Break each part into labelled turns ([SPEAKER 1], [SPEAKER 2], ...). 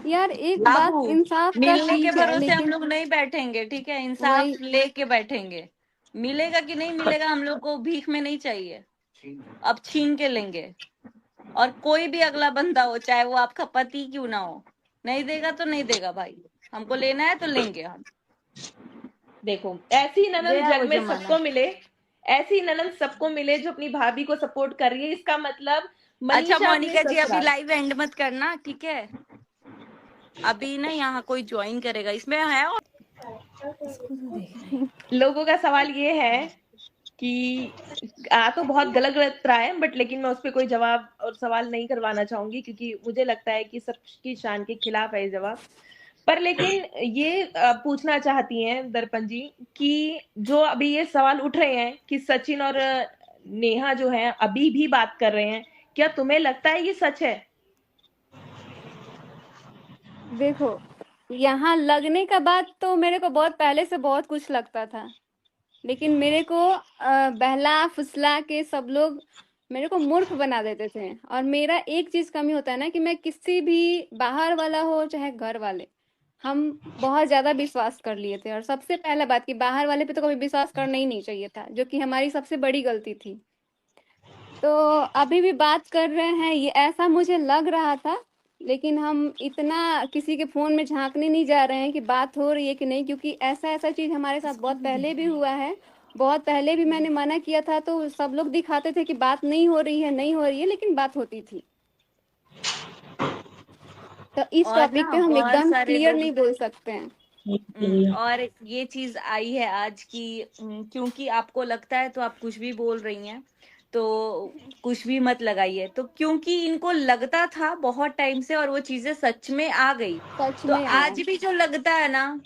[SPEAKER 1] यार एक बात
[SPEAKER 2] बाबू,
[SPEAKER 1] इंसाफ का
[SPEAKER 2] मिलने के
[SPEAKER 1] ठीक है,
[SPEAKER 2] भरोसे हम
[SPEAKER 1] लेकिन
[SPEAKER 2] लोग नहीं बैठेंगे, ठीक है?
[SPEAKER 1] वही
[SPEAKER 2] इंसाफ लेके बैठेंगे। मिलेगा कि नहीं मिलेगा हम लोग को भीख में नहीं चाहिए, अब छीन के लेंगे। और कोई भी अगला बंदा हो, चाहे वो आपका पति क्यों ना हो, नहीं देगा तो नहीं देगा भाई, हमको लेना है तो लेंगे हम।
[SPEAKER 3] देखो, ऐसी ननद
[SPEAKER 2] गया वो
[SPEAKER 3] जग में
[SPEAKER 2] जमाना।
[SPEAKER 3] सबको मिले, ऐसी ननद सबको मिले जो अपनी भाभी को सपोर्ट कर रही है। इसका मतलब
[SPEAKER 2] अच्छा
[SPEAKER 3] मनीषा अपने
[SPEAKER 2] मोनिका जी, अभी
[SPEAKER 3] ससुराल।
[SPEAKER 2] लाइव एंड मत करना, ठीक है? अभी ना यहाँ कोई ज्वाइन करेगा, इसमें है और
[SPEAKER 1] इसको तो देख रहे हैं।
[SPEAKER 3] लोगों का सवाल ये है कि आ तो बहुत गलत गलत रहा है, बट लेकिन मैं उस पर कोई जवाब और सवाल नहीं करवाना चाहूंगी, क्योंकि मुझे लगता है कि सबकी शान के खिलाफ है ये जवाब। पर लेकिन ये पूछना चाहती हैं दर्पण जी कि जो अभी ये सवाल उठ रहे हैं कि सचिन और नेहा जो है अभी भी बात कर रहे हैं, क्या तुम्हें लगता है ये सच है?
[SPEAKER 1] देखो, यहाँ लगने का बात तो मेरे को बहुत पहले से बहुत कुछ लगता था, लेकिन मेरे को बहला फुसला के सब लोग मेरे को मूर्ख बना देते थे। और मेरा एक चीज कमी होता है ना कि मैं किसी भी बाहर वाला हो चाहे घर वाले, हम बहुत ज्यादा विश्वास कर लिए थे। और सबसे पहला बात कि बाहर वाले पे तो कभी विश्वास करना ही नहीं चाहिए था, जो कि हमारी सबसे बड़ी गलती थी। तो अभी भी बात कर रहे हैं, ये ऐसा मुझे लग रहा था, लेकिन हम इतना किसी के फोन में झांकने नहीं जा रहे हैं कि बात हो रही है कि नहीं, क्योंकि ऐसा ऐसा चीज हमारे साथ बहुत पहले भी हुआ है। बहुत पहले भी मैंने मना किया था तो सब लोग दिखाते थे कि बात नहीं हो रही है, नहीं हो रही है, लेकिन बात होती थी। तो इस
[SPEAKER 2] और
[SPEAKER 1] टॉपिक पे
[SPEAKER 2] ना
[SPEAKER 1] हम
[SPEAKER 2] बहुत
[SPEAKER 1] एकदम
[SPEAKER 2] सारे
[SPEAKER 1] क्लियर
[SPEAKER 2] लोग।
[SPEAKER 1] नहीं बोल सकते हैं।
[SPEAKER 2] और ये चीज आई है आज की, क्योंकि आपको लगता है तो आप कुछ भी बोल रही हैं, तो कुछ भी मत लगाइए। तो क्योंकि इनको लगता था बहुत टाइम से और वो चीजें सच में आ गई,
[SPEAKER 1] सच
[SPEAKER 2] तो
[SPEAKER 1] में आया।
[SPEAKER 2] आज भी जो लगता है ना,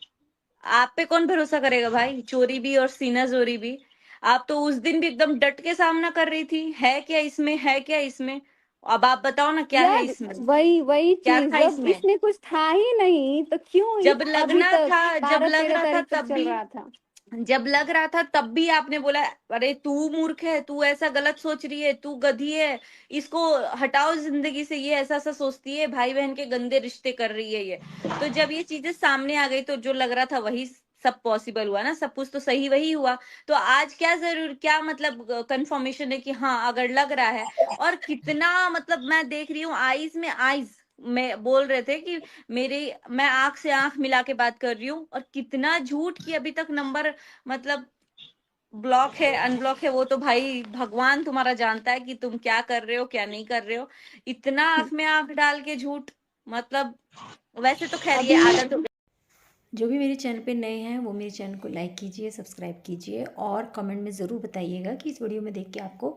[SPEAKER 2] आप पे कौन भरोसा करेगा भाई? चोरी भी और सीना जोरी भी। आप तो उस दिन भी एकदम डट के सामना कर रही थी, है क्या इसमें, है क्या इसमें? अब आप बताओ ना, क्या है
[SPEAKER 1] यार
[SPEAKER 2] इसमें?
[SPEAKER 1] वही वही
[SPEAKER 2] क्या
[SPEAKER 1] चीज,
[SPEAKER 2] था
[SPEAKER 1] जब
[SPEAKER 2] इसमें?
[SPEAKER 1] इसमें कुछ था ही नहीं तो क्यों
[SPEAKER 2] जब
[SPEAKER 1] अभी
[SPEAKER 2] लगना
[SPEAKER 1] तक
[SPEAKER 2] था, जब
[SPEAKER 1] बारह
[SPEAKER 2] लग
[SPEAKER 1] तेरह
[SPEAKER 2] रहा था
[SPEAKER 1] तारीख तक
[SPEAKER 2] तब
[SPEAKER 1] चल
[SPEAKER 2] भी,
[SPEAKER 1] रहा था।
[SPEAKER 2] जब लग रहा था तब भी आपने बोला, अरे तू मूर्ख है, तू ऐसा गलत सोच रही है, तू गधी है, इसको हटाओ जिंदगी से, ये ऐसा ऐसा सोचती है, भाई बहन के गंदे रिश्ते कर रही है ये। तो जब ये चीजें सामने आ गई तो जो लग रहा था वही सब पॉसिबल हुआ ना, सब कुछ तो सही वही हुआ। तो आज क्या जरूर, क्या मतलब कंफर्मेशन है कि हाँ अगर लग रहा है। और कितना मतलब मैं देख रही हूँ आईज में आईज में बोल रहे थे कि मेरी, मैं आंख से आंख मिला के बात कर रही हूँ, और कितना झूठ की अभी तक नंबर, मतलब ब्लॉक है अनब्लॉक है, वो तो भाई भगवान तुम्हारा जानता है कि तुम क्या कर रहे हो क्या नहीं कर रहे हो। इतना आंख में आंख डाल के झूठ, मतलब वैसे तो खैर ये
[SPEAKER 1] अभी
[SPEAKER 2] आदत हो।
[SPEAKER 4] जो भी मेरे चैनल पे नए हैं वो मेरे चैनल को लाइक कीजिए, सब्सक्राइब कीजिए और कमेंट में ज़रूर बताइएगा कि इस वीडियो में देख के आपको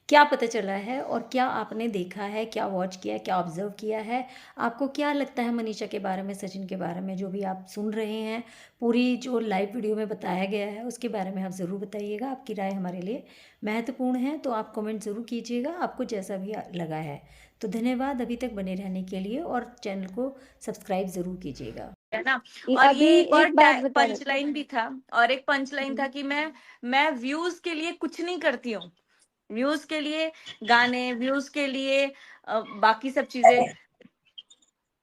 [SPEAKER 4] क्या पता चला है और क्या आपने देखा है, क्या वॉच किया है, क्या ऑब्जर्व किया है। आपको क्या लगता है मनीषा के बारे में, सचिन के बारे में, जो भी आप सुन रहे हैं, पूरी जो लाइव वीडियो में बताया गया है उसके बारे में आप ज़रूर बताइएगा। आपकी राय हमारे लिए महत्वपूर्ण है, तो आप कमेंट ज़रूर कीजिएगा आपको जैसा भी लगा है। तो धन्यवाद अभी तक बने रहने के लिए और चैनल को सब्सक्राइब ज़रूर कीजिएगा।
[SPEAKER 2] है ना। और
[SPEAKER 1] अभी
[SPEAKER 2] ये एक और
[SPEAKER 1] एक बात बता
[SPEAKER 2] पंच
[SPEAKER 1] देते
[SPEAKER 2] लाइन भी था, और एक पंच लाइन था
[SPEAKER 1] हैं।
[SPEAKER 2] कि मैं व्यूज के लिए कुछ नहीं करती हूँ। व्यूज के लिए गाने, व्यूज के लिए बाकी सब चीजें,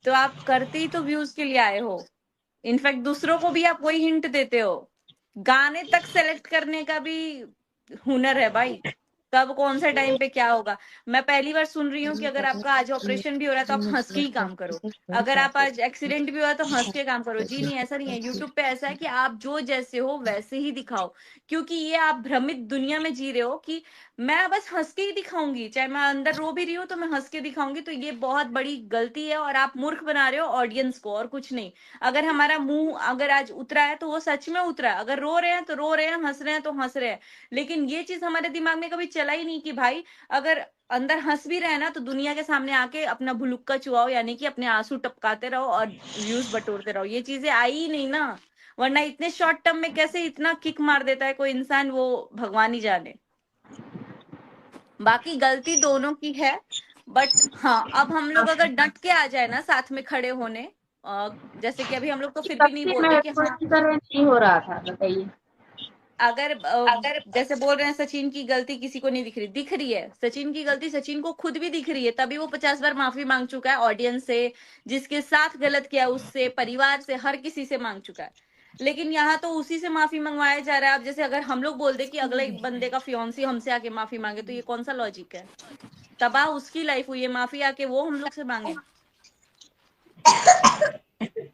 [SPEAKER 2] तो आप करते ही तो व्यूज के लिए आए हो। इनफैक्ट दूसरों को भी आप वही हिंट देते हो। गाने तक सेलेक्ट करने का भी हुनर है भाई, कब कौन सा टाइम पे क्या होगा। मैं पहली बार सुन रही हूँ कि अगर आपका आज ऑपरेशन भी हो रहा है तो आप हंस के ही काम करो, अगर आप आज एक्सीडेंट भी हुआ है तो हंस के काम करो। जी नहीं, ऐसा नहीं है। यूट्यूब पे ऐसा है कि आप जो जैसे हो वैसे ही दिखाओ, क्योंकि ये आप भ्रमित दुनिया में जी रहे हो कि मैं बस हंस के ही दिखाऊंगी, चाहे मैं अंदर रो भी रही हूँ तो मैं हंस के दिखाऊंगी। तो ये बहुत बड़ी गलती है और आप मूर्ख बना रहे हो ऑडियंस को, और कुछ नहीं। अगर हमारा मुंह अगर आज उतरा है तो वो सच में उतरा है, अगर रो रहे हैं तो रो रहे हैं, हंस रहे हैं तो हंस रहे हैं। लेकिन ये चीज हमारे दिमाग में कभी चला ही नहीं कि भाई अगर अंदर हंस भी रहे ना तो दुनिया के सामने आके अपना भुलुक्का चुआओ, यानी कि अपने आंसू टपकाते रहो और व्यूज बटोरते रहो। ये चीजें आई ही नहीं ना, वरना इतने शॉर्ट टर्म में कैसे इतना किक मार देता है कोई इंसान, वो भगवान ही जाने। बाकी गलती दोनों की है, बट हाँ अब हम लोग अगर डट के आ जाए ना साथ में खड़े होने, जैसे कि अभी हम लोग तो फिर भी नहीं
[SPEAKER 5] सबसे
[SPEAKER 2] बोलते कि हाँ।
[SPEAKER 5] महत्वपूर्ण नहीं हो रहा था, बताइए।
[SPEAKER 2] अगर जैसे बोल रहे हैं सचिन की गलती किसी को नहीं दिख रही है। सचिन की गलती सचिन को खुद भी दिख रही है, तभी वो 50 बार माफी मांग चुका है ऑडियंस से, जिसके साथ गलत किया उससे, परिवार से, हर किसी से मांग चुका है। लेकिन यहाँ तो उसी से माफी मंगवाया जा रहा है। अब जैसे अगर हम लोग बोल दे कि अगले बंदे का फियांसी हमसे आके माफी मांगे, तो ये कौन सा लॉजिक है? तबाह उसकी लाइफ हुई है, माफी आके वो हम लोग से मांगे।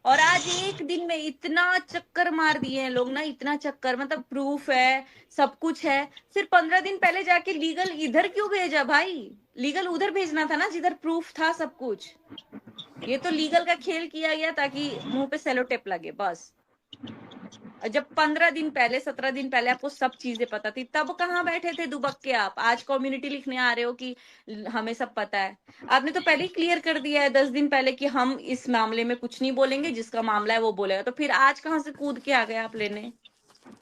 [SPEAKER 2] और आज एक दिन में इतना चक्कर मार दिए हैं लोग ना, इतना चक्कर, मतलब प्रूफ है, सब कुछ है। फिर 15 दिन पहले जाके लीगल इधर क्यों भेजा भाई? लीगल उधर भेजना था ना जिधर प्रूफ था सब कुछ। ये तो लीगल का खेल किया गया ताकि मुंह पे सेलो टेप लगे बस। जब 15 दिन पहले, 17 दिन पहले आपको सब चीजें पता थी, तब कहाँ बैठे थे दुबक के आप? आज कम्युनिटी लिखने आ रहे हो कि हमें सब पता है। आपने तो पहले ही क्लियर कर दिया है 10 दिन पहले कि हम इस मामले में कुछ नहीं बोलेंगे, जिसका मामला है वो बोलेगा। तो फिर आज कहाँ से कूद के आ गए आप लेने?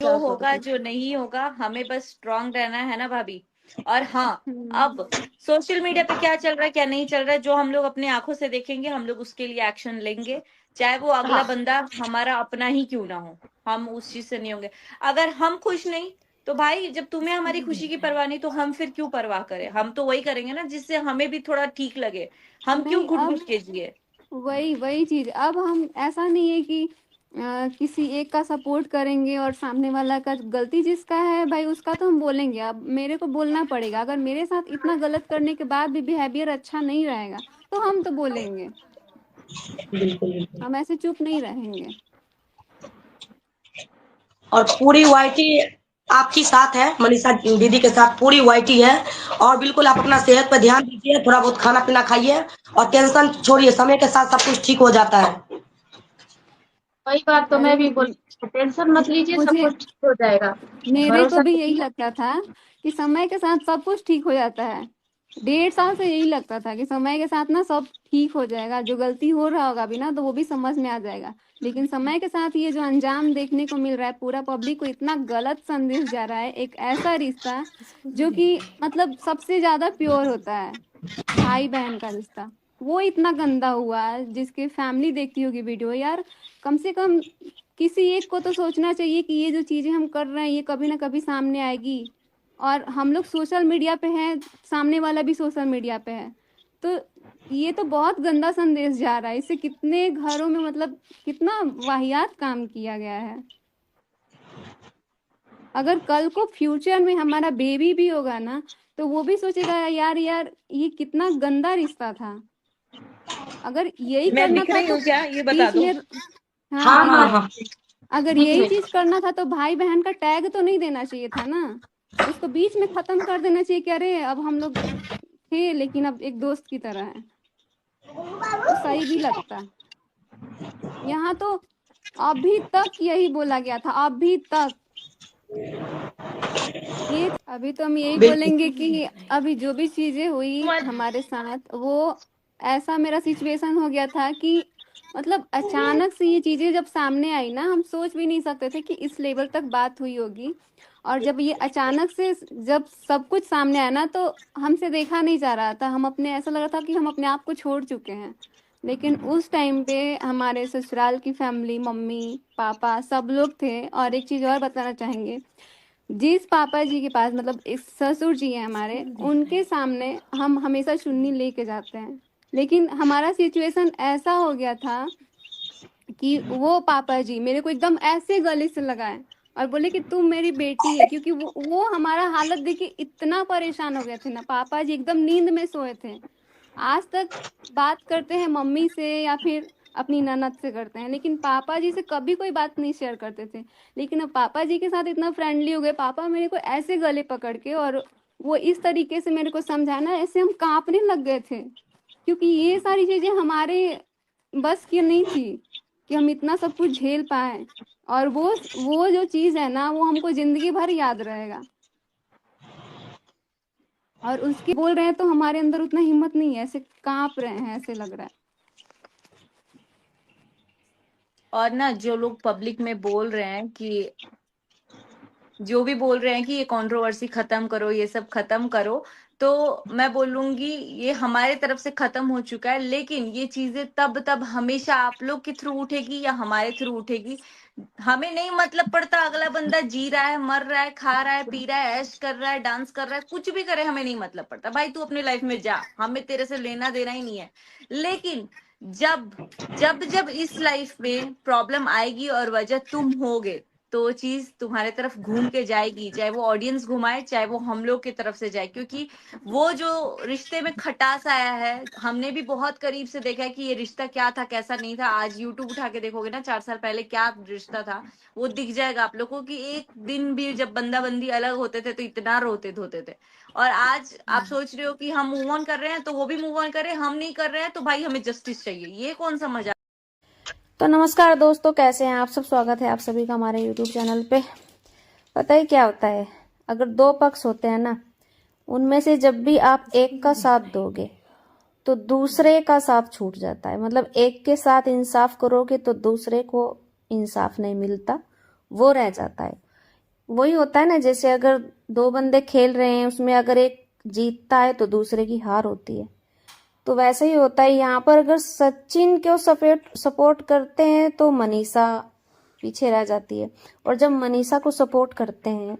[SPEAKER 2] जो होगा जो नहीं होगा, हमें बस स्ट्रांग रहना है ना भाभी। और हाँ, अब सोशल मीडिया पे क्या चल रहा है क्या नहीं चल रहा है, जो हम लोग अपने आंखों से देखेंगे, हम लोग उसके लिए एक्शन लेंगे, चाहे वो अगला बंदा हमारा अपना ही क्यों ना हो। हम उस चीज से नहीं होंगे। अगर हम खुश नहीं, तो भाई जब तुम्हें हमारी खुशी की परवाह नहीं, तो हम फिर क्यों परवाह करें? हम तो वही करेंगे ना जिससे हमें भी थोड़ा ठीक लगे। हम क्यों
[SPEAKER 1] नहीं,
[SPEAKER 2] घुट
[SPEAKER 1] अब
[SPEAKER 2] घुट के जिए?
[SPEAKER 1] वही चीज, अब हम ऐसा नहीं है कि किसी एक का सपोर्ट करेंगे और सामने वाला का गलती जिसका है भाई उसका तो हम बोलेंगे। अब मेरे को बोलना पड़ेगा, अगर मेरे साथ इतना गलत करने के बाद भी बिहेवियर अच्छा नहीं रहेगा तो हम तो बोलेंगे, हम ऐसे चुप नहीं रहेंगे।
[SPEAKER 5] और पूरी वाईटी आपकी साथ है, मनीषा दीदी के साथ पूरी वाईटी है। और बिल्कुल आप अपना सेहत पर ध्यान दीजिए, थोड़ा बहुत खाना पीना खाइए और टेंशन छोड़िए, समय के साथ सब कुछ ठीक हो जाता है।
[SPEAKER 6] वही बात तो मैं
[SPEAKER 1] अरे
[SPEAKER 6] भी बोल, टेंशन मत लीजिए, सब
[SPEAKER 1] मुझे,
[SPEAKER 6] कुछ ठीक हो जाएगा।
[SPEAKER 1] मेरे को
[SPEAKER 6] भरोसा
[SPEAKER 1] भी यही
[SPEAKER 6] रखिए।
[SPEAKER 1] लगता था कि समय के साथ सब कुछ ठीक हो जाता है। 1.5 साल से यही लगता था कि समय के साथ ना सब ठीक हो जाएगा, जो गलती हो रहा होगा भी ना तो वो भी समझ में आ जाएगा। लेकिन समय के साथ ये जो अंजाम देखने को मिल रहा है, पूरा पब्लिक को इतना गलत संदेश जा रहा है। एक ऐसा रिश्ता जो कि मतलब सबसे ज्यादा प्योर होता है, भाई बहन का रिश्ता, वो इतना गंदा हुआ है। जिसकी फैमिली देखती होगी वीडियो, यार कम से कम किसी एक को तो सोचना चाहिए कि ये जो चीजें हम कर रहे हैं ये कभी ना कभी सामने आएगी। और हम लोग सोशल मीडिया पे हैं, सामने वाला भी सोशल मीडिया पे है, तो ये तो बहुत गंदा संदेश जा रहा है। इससे कितने घरों में मतलब कितना वाहियात काम किया गया है। अगर कल को फ्यूचर में हमारा बेबी भी होगा ना तो वो भी सोचेगा यार यार ये कितना गंदा रिश्ता था। अगर यही
[SPEAKER 3] मैं
[SPEAKER 1] करना
[SPEAKER 3] दिख
[SPEAKER 1] था
[SPEAKER 3] रही
[SPEAKER 1] तो
[SPEAKER 3] हूँ क्या, ये बता
[SPEAKER 1] बीच
[SPEAKER 3] दो।
[SPEAKER 1] में, हाँ
[SPEAKER 5] हाँ हाँ
[SPEAKER 1] हाँ,
[SPEAKER 5] हाँ,
[SPEAKER 1] अगर यही चीज करना था तो भाई बहन का टैग तो नहीं देना चाहिए था ना, उसको बीच में खत्म कर देना चाहिए कि अरे अब हम लोग थे लेकिन अब एक दोस्त की तरह है, तो सही भी लगता। यहाँ तो अभी तक यही बोला गया था, अभी तक ये, अभी तो हम यही
[SPEAKER 5] बिल्कुल
[SPEAKER 1] बोलेंगे कि अभी जो भी चीजें हुई हमारे साथ, वो ऐसा मेरा सिचुएशन हो गया था कि मतलब अचानक से ये चीजें जब सामने आई ना, हम सोच भी नहीं सकते थे कि इस लेवल तक बात हुई होगी। और जब ये अचानक से जब सब कुछ सामने आया ना तो हमसे देखा नहीं जा रहा था, हम अपने, ऐसा लग रहा था कि हम अपने आप को छोड़ चुके हैं। लेकिन उस टाइम पे हमारे ससुराल की फैमिली, मम्मी पापा सब लोग थे। और एक चीज और बताना चाहेंगे, जिस पापा जी के पास मतलब एक ससुर जी हैं हमारे, उनके सामने हम हमेशा चुन्नी लेके जाते हैं। लेकिन हमारा सिचुएशन ऐसा हो गया था कि वो पापा जी मेरे को एकदम ऐसे गले से लगाए और बोले कि तुम मेरी बेटी है, क्योंकि वो हमारा हालत देख के इतना परेशान हो गए थे ना। पापा जी एकदम नींद में सोए थे। आज तक बात करते हैं मम्मी से या फिर अपनी ननद से करते हैं, लेकिन पापा जी से कभी कोई बात नहीं शेयर करते थे। लेकिन अब पापा जी के साथ इतना फ्रेंडली हो गए, पापा मेरे को ऐसे गले पकड़ के और वो इस तरीके से मेरे को समझाना, ऐसे हम कांपने लग गए थे, क्योंकि ये सारी चीजें हमारे बस की नहीं थी कि हम इतना सब कुछ झेल पाए। और वो जो चीज है ना वो हमको जिंदगी भर याद रहेगा। और उसके बोल रहे हैं तो हमारे अंदर उतना हिम्मत नहीं है, ऐसे कांप रहे हैं, ऐसे लग रहा है।
[SPEAKER 2] और ना जो लोग पब्लिक में बोल रहे हैं कि जो भी बोल रहे हैं कि ये कंट्रोवर्सी खत्म करो, ये सब खत्म करो, तो मैं बोलूंगी ये हमारे तरफ से खत्म हो चुका है। लेकिन ये चीजें तब हमेशा आप लोग के थ्रू उठेगी या हमारे थ्रू उठेगी, हमें नहीं मतलब पड़ता अगला बंदा जी रहा है, मर रहा है, खा रहा है, पी रहा है, ऐश कर रहा है, डांस कर रहा है, कुछ भी करे, हमें नहीं मतलब पड़ता। भाई तू अपनी लाइफ में जा, हमें तेरे से लेना देना ही नहीं है। लेकिन जब जब जब इस लाइफ में प्रॉब्लम आएगी और वजह तुम होगे, तो वो चीज तुम्हारे तरफ घूम के जाएगी, चाहे वो ऑडियंस घुमाए, चाहे वो हम लोग की तरफ से जाए। क्योंकि वो जो रिश्ते में खटास आया है, हमने भी बहुत करीब से देखा है कि ये रिश्ता क्या था, कैसा नहीं था। आज यूट्यूब उठा के देखोगे ना, 4 साल पहले क्या रिश्ता था, वो दिख जाएगा आप लोगों को कि एक दिन भी जब बंदा बंदी अलग होते थे तो इतना रोते धोते थे। और आज आप सोच रहे हो कि हम मूव ऑन कर रहे हैं तो वो भी मूव ऑन कर रहे हैं, हम नहीं कर रहे हैं तो भाई हमें जस्टिस चाहिए। ये कौन सा मजा।
[SPEAKER 4] तो नमस्कार दोस्तों, कैसे हैं आप सब। स्वागत है आप सभी का हमारे यूट्यूब चैनल पे। पता ही क्या होता है, अगर दो पक्ष होते हैं ना, उनमें से जब भी आप एक का साथ दोगे तो दूसरे का साथ छूट जाता है। मतलब एक के साथ इंसाफ करोगे तो दूसरे को इंसाफ नहीं मिलता, वो रह जाता है। वही होता है ना, जैसे अगर दो बंदे खेल रहे हैं, उसमें अगर एक जीतता है तो दूसरे की हार होती है। तो वैसे ही होता है यहाँ पर। अगर सचिन को सपोर्ट करते हैं तो मनीषा पीछे रह जाती है, और जब मनीषा को सपोर्ट करते हैं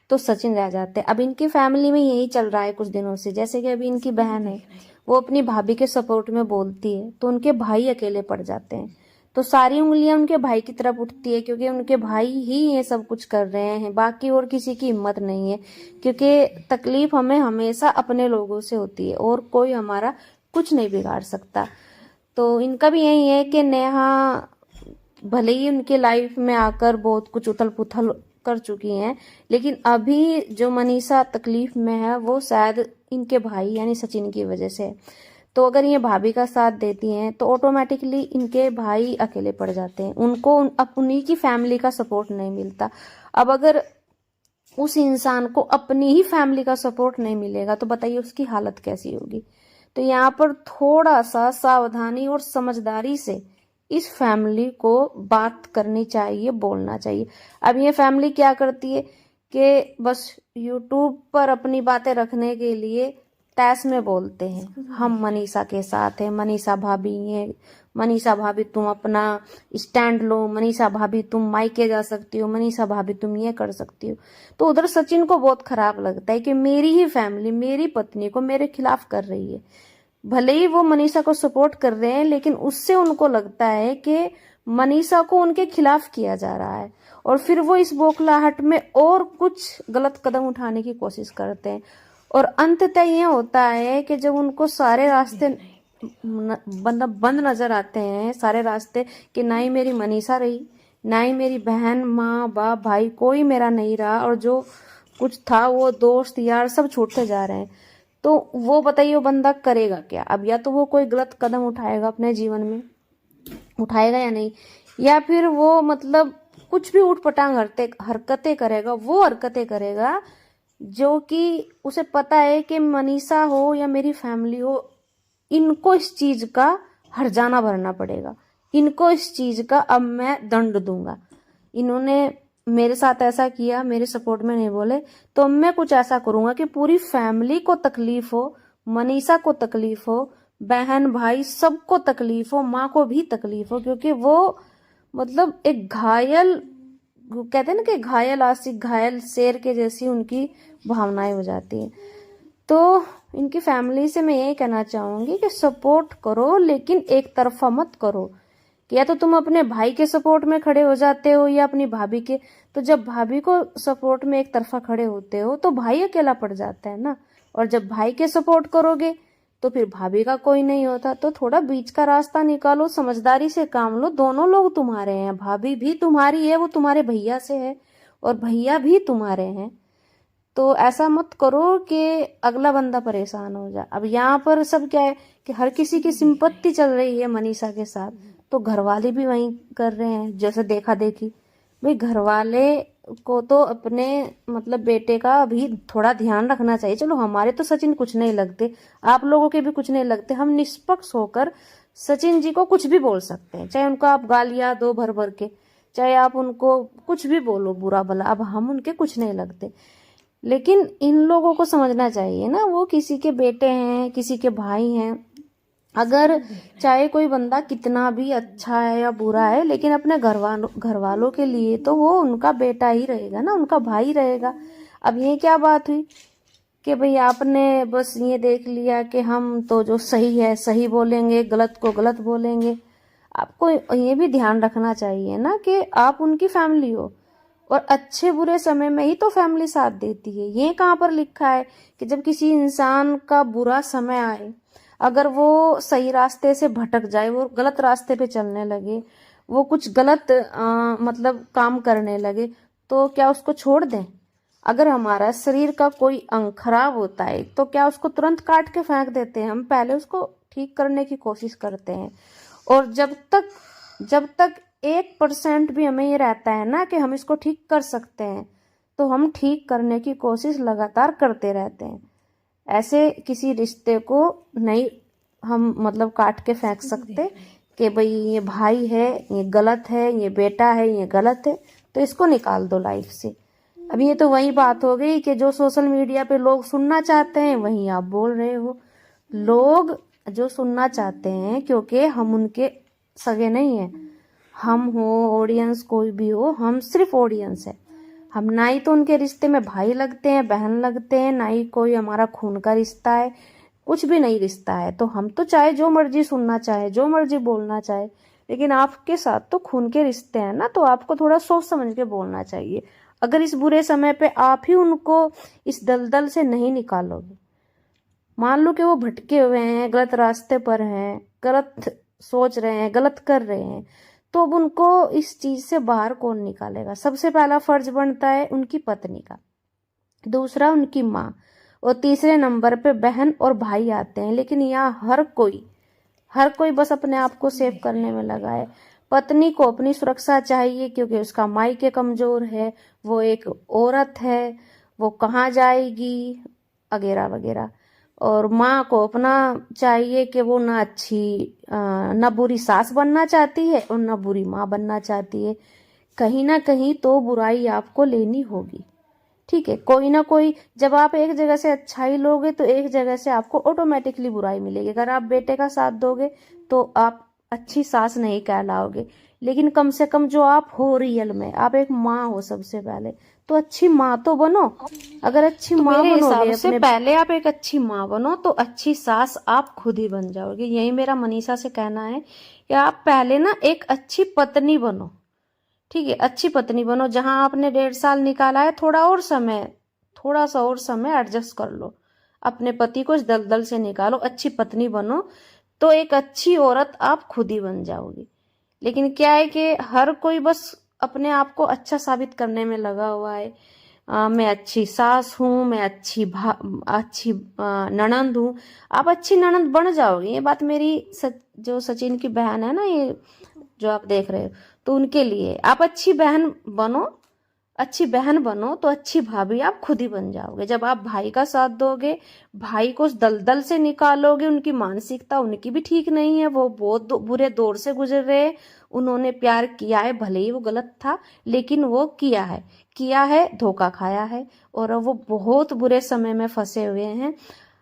[SPEAKER 4] तो सचिन रह जाते हैं। अब इनकी फैमिली में यही चल रहा है कुछ दिनों से। जैसे कि अभी इनकी बहन है, वो अपनी भाभी के सपोर्ट में बोलती है तो उनके भाई अकेले पड़ जाते हैं, तो सारी उंगलियां उनके भाई की तरफ उठती है, क्योंकि उनके भाई ही ये सब कुछ कर रहे हैं, बाकी और किसी की हिम्मत नहीं है। क्योंकि तकलीफ हमें हमेशा अपने लोगों से होती है और कोई हमारा कुछ नहीं बिगाड़ सकता। तो इनका भी यही है कि नेहा भले ही उनके लाइफ में आकर बहुत कुछ उथल पुथल कर चुकी हैं, लेकिन अभी जो मनीषा तकलीफ में है वो शायद इनके भाई यानी सचिन की वजह से। तो अगर ये भाभी का साथ देती हैं तो ऑटोमेटिकली इनके भाई अकेले पड़ जाते हैं, उनको अब उन्हीं की फैमिली का सपोर्ट नहीं मिलता। अब अगर उस इंसान को अपनी ही फैमिली का सपोर्ट नहीं मिलेगा तो बताइए उसकी हालत कैसी होगी। तो यहाँ पर थोड़ा सा सावधानी और समझदारी से इस फैमिली को बात करनी चाहिए, बोलना चाहिए। अब ये फैमिली क्या करती है कि बस यूट्यूब पर अपनी बातें रखने के लिए तैस में बोलते हैं, हम मनीषा के साथ हैं, मनीषा भाभी ये, मनीषा भाभी तुम अपना स्टैंड लो, मनीषा भाभी तुम मायके जा सकती हो, मनीषा भाभी तुम ये कर सकती हो। तो उधर सचिन को बहुत खराब लगता है कि मेरी ही फैमिली मेरी पत्नी को मेरे खिलाफ कर रही है। भले ही वो मनीषा को सपोर्ट कर रहे हैं, लेकिन उससे उनको लगता है कि मनीषा को उनके खिलाफ किया जा रहा है, और फिर वो इस बौखलाहट में और कुछ गलत कदम उठाने की कोशिश करते हैं। और अंततः ये होता है कि जब उनको सारे रास्ते बंद नजर आते हैं, सारे रास्ते, कि ना ही मेरी मनीषा रही, ना ही मेरी बहन, माँ बाप भाई कोई मेरा नहीं रहा, और जो कुछ था वो दोस्त यार सब छूटते जा रहे हैं, तो वो बताइए वो बंदा करेगा क्या। अब या तो वो कोई गलत कदम उठाएगा अपने जीवन में, उठाएगा या नहीं, या फिर वो मतलब कुछ भी उठपटांग हरकतें करेगा, वो हरकतें करेगा जो कि उसे पता है कि मनीषा हो या मेरी फैमिली हो, इनको इस चीज का हर्जाना भरना पड़ेगा, इनको इस चीज का अब मैं दंड दूंगा। इन्होंने मेरे साथ ऐसा किया, मेरे सपोर्ट में नहीं बोले, तो मैं कुछ ऐसा करूंगा कि पूरी फैमिली को तकलीफ हो, मनीषा को तकलीफ हो, बहन भाई सबको तकलीफ हो, माँ को भी तकलीफ हो, क्योंकि वो मतलब एक घायल, कहते हैं ना कि घायल आशिक घायल शेर के जैसी उनकी भावनाएं हो जाती हैं। तो इनकी फैमिली से मैं ये कहना चाहूंगी कि सपोर्ट करो, लेकिन एक तरफा मत करो, कि या तो तुम अपने भाई के सपोर्ट में खड़े हो जाते हो या अपनी भाभी के। तो जब भाभी को सपोर्ट में एक तरफा खड़े होते हो तो भाई अकेला पड़ जाता है ना, और जब भाई के सपोर्ट करोगे तो फिर भाभी का कोई नहीं होता। तो थोड़ा बीच का रास्ता निकालो, समझदारी से काम लो, दोनों लोग तुम्हारे हैं, भाभी भी तुम्हारी है, वो तुम्हारे भैया से है, और भैया भी तुम्हारे हैं। तो ऐसा मत करो कि अगला बंदा परेशान हो जाए। अब यहाँ पर सब क्या है कि हर किसी की सिंपत्ति चल रही है मनीषा के साथ, तो घर वाले भी वही कर रहे हैं, जैसे देखा देखी। भाई घर वाले को तो अपने मतलब बेटे का भी थोड़ा ध्यान रखना चाहिए। चलो हमारे तो सचिन कुछ नहीं लगते, आप लोगों के भी कुछ नहीं लगते, हम निष्पक्ष होकर सचिन जी को कुछ भी बोल सकते हैं, चाहे उनको आप गालियां दो भर भर के, चाहे आप उनको कुछ भी बोलो बुरा भला, अब हम उनके कुछ नहीं लगते। लेकिन इन लोगों को समझना चाहिए ना, वो किसी के बेटे हैं, किसी के भाई हैं। अगर चाहे कोई बंदा कितना भी अच्छा है या बुरा है, लेकिन अपने घर वालों के लिए तो वो उनका बेटा ही रहेगा ना, उनका भाई रहेगा। अब ये क्या बात हुई कि भाई आपने बस ये देख लिया कि हम तो जो सही है सही बोलेंगे, गलत को गलत बोलेंगे। आपको ये भी ध्यान रखना चाहिए ना कि आप उनकी फैमिली हो, और अच्छे बुरे समय में ही तो फैमिली साथ देती है। ये कहाँ पर लिखा है कि जब किसी इंसान का बुरा समय आए, अगर वो सही रास्ते से भटक जाए, वो गलत रास्ते पे चलने लगे, वो कुछ गलत मतलब काम करने लगे, तो क्या उसको छोड़ दें? अगर हमारा शरीर का कोई अंग खराब होता है तो क्या उसको तुरंत काट के फेंक देते हैं? हम पहले उसको ठीक करने की कोशिश करते हैं। और जब तक 1% भी हमें ये रहता है ना कि हम इसको ठीक कर सकते हैं, तो हम ठीक करने की कोशिश लगातार करते रहते हैं। ऐसे किसी रिश्ते को नहीं हम मतलब काट के फेंक सकते कि भाई ये भाई है, ये गलत है, ये बेटा है, ये गलत है, तो इसको निकाल दो लाइफ से। अब ये तो वही बात हो गई कि जो सोशल मीडिया पे लोग सुनना चाहते हैं वही आप बोल रहे हो। लोग जो सुनना चाहते हैं, क्योंकि हम उनके सगे नहीं हैं, हम हो ऑडियंस कोई भी हो, हम सिर्फ ऑडियंस है। हम ना ही तो उनके रिश्ते में भाई लगते हैं, बहन लगते हैं, ना ही कोई हमारा खून का रिश्ता है, कुछ भी नहीं रिश्ता है। तो हम तो चाहे जो मर्जी सुनना चाहे, जो मर्जी बोलना चाहे, लेकिन आपके साथ तो खून के रिश्ते हैं ना, तो आपको थोड़ा सोच समझ के बोलना चाहिए। अगर इस बुरे समय पे आप ही उनको इस दलदल से नहीं निकालोगे, मान लो कि वो भटके हुए हैं, गलत रास्ते पर हैं, गलत सोच रहे हैं, गलत कर रहे हैं, तो अब उनको इस चीज से बाहर कौन निकालेगा? सबसे पहला फर्ज बनता है उनकी पत्नी का, दूसरा उनकी माँ, और तीसरे नंबर पे बहन और भाई आते हैं। लेकिन यहाँ हर कोई बस अपने आप को सेव करने में लगा है। पत्नी को अपनी सुरक्षा चाहिए क्योंकि उसका मायके कमजोर है, वो एक औरत है, वो कहाँ जाएगी वगैरह वगैरह। और माँ को अपना चाहिए कि वो ना बुरी सास बनना चाहती है और ना बुरी माँ बनना चाहती है। कहीं ना कहीं तो बुराई आपको लेनी होगी, ठीक है? कोई ना कोई, जब आप एक जगह से अच्छाई लोगे तो एक जगह से आपको ऑटोमेटिकली बुराई मिलेगी। अगर आप बेटे का साथ दोगे तो आप अच्छी सास नहीं कहलाओगे, लेकिन कम से कम जो आप हो रियल में, आप एक माँ हो सबसे पहले, तो अच्छी माँ तो बनो। अगर अच्छी माँ बनोगे, से पहले आप एक अच्छी माँ बनो तो अच्छी सास आप खुद ही बन जाओगे। यही मेरा मनीषा से कहना है कि आप पहले ना एक अच्छी पत्नी बनो, ठीक है? अच्छी पत्नी बनो। जहां आपने 1.5 साल निकाला है, थोड़ा सा और समय एडजस्ट कर लो, अपने पति को इस दलदल से निकालो, अच्छी पत्नी बनो, तो एक अच्छी औरत आप खुद ही बन जाओगी। लेकिन क्या है कि हर कोई बस अपने आप को अच्छा साबित करने में लगा हुआ है। मैं अच्छी सास हूँ, मैं अच्छी ननंद हूँ। आप अच्छी ननंद बन जाओगी, ये बात मेरी जो सचिन की बहन है ना, ये जो आप देख रहे हो, तो उनके लिए आप अच्छी बहन बनो तो अच्छी भाभी आप खुद ही बन जाओगे। जब आप भाई का साथ दोगे, भाई को उस दलदल से निकालोगे, उनकी मानसिकता उनकी भी ठीक नहीं है, वो बहुत बुरे दौर से गुजर रहे हैं, उन्होंने प्यार किया है, भले ही वो गलत था, लेकिन वो किया है, धोखा खाया है, और वो बहुत बुरे समय में फंसे हुए हैं।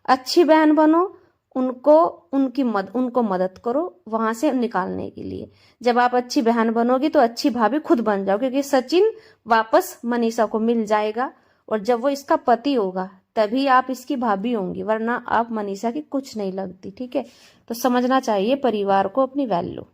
[SPEAKER 4] अच्छी बहन बनो, उनको मदद करो वहां से निकालने के लिए। जब आप अच्छी बहन बनोगी तो अच्छी भाभी खुद बन जाओ, क्योंकि सचिन वापस मनीषा को मिल जाएगा, और जब वो इसका पति होगा तभी आप इसकी भाभी होंगी, वरना आप मनीषा की कुछ नहीं लगती, ठीक है? तो समझना चाहिए परिवार को, अपनी वैल्यू।